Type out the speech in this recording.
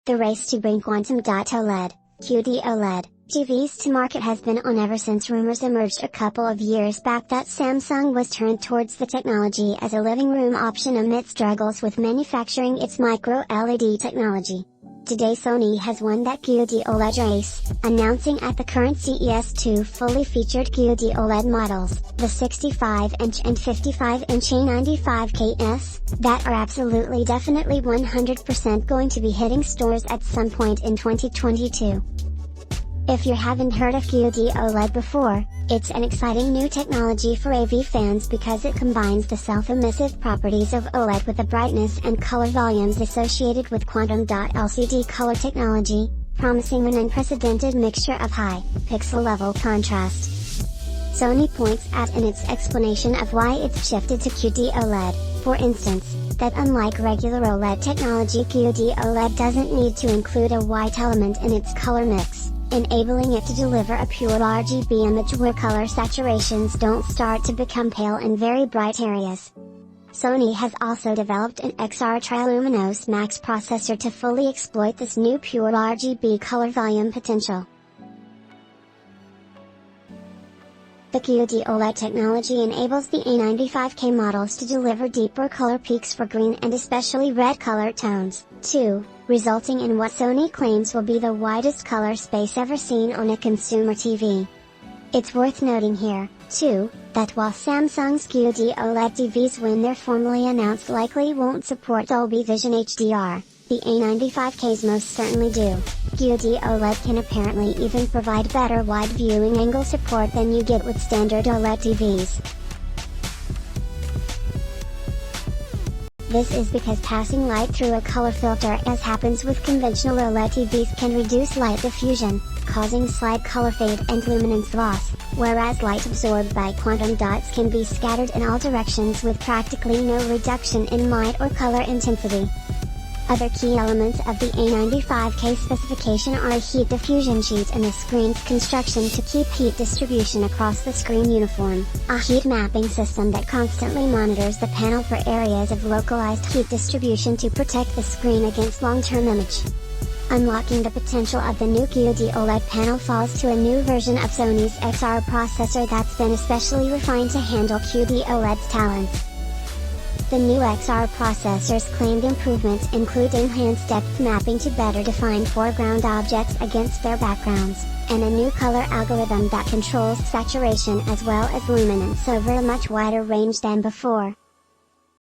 The race to bring Quantum Dot OLED, QD OLED, TVs to market has been on ever since rumors emerged a couple of years back that Samsung was turned towards the technology as a living room option amid struggles with manufacturing its micro LED technology. Today Sony has won that QD OLED race, announcing at the current CES two fully featured QD OLED models, the 65-inch and 55-inch A95Ks, that are absolutely definitely 100% going to be hitting stores at some point in 2022. If you haven't heard of QD OLED before, it's an exciting new technology for AV fans because it combines the self-emissive properties of OLED with the brightness and color volumes associated with Quantum Dot LCD color technology, promising an unprecedented mixture of high, pixel-level contrast. Sony points out in its explanation of why it's shifted to QD OLED, for instance, that unlike regular OLED technology, QD OLED doesn't need to include a white element in its color mix, enabling it to deliver a pure RGB image where color saturations don't start to become pale in very bright areas. Sony has also developed an XR Triluminos Max processor to fully exploit this new pure RGB color volume potential. The QD OLED technology enables the A95K models to deliver deeper color peaks for green and especially red color tones, too, resulting in what Sony claims will be the widest color space ever seen on a consumer TV. It's worth noting here, too, that while Samsung's QD OLED TVs when they're formally announced likely won't support Dolby Vision HDR, the A95Ks most certainly do. QD OLED can apparently even provide better wide viewing angle support than you get with standard OLED TVs. This is because passing light through a color filter, as happens with conventional OLED TVs, can reduce light diffusion, causing slight color fade and luminance loss, whereas light absorbed by quantum dots can be scattered in all directions with practically no reduction in light or color intensity. Other key elements of the A95K specification are a heat diffusion sheet and a screened construction to keep heat distribution across the screen uniform, a heat mapping system that constantly monitors the panel for areas of localized heat distribution to protect the screen against long-term image. Unlocking the potential of the new QD OLED panel falls to a new version of Sony's XR processor that's been especially refined to handle QD OLED's talents. The new XR processor's claimed improvements include enhanced depth mapping to better define foreground objects against their backgrounds, and a new color algorithm that controls saturation as well as luminance over a much wider range than before.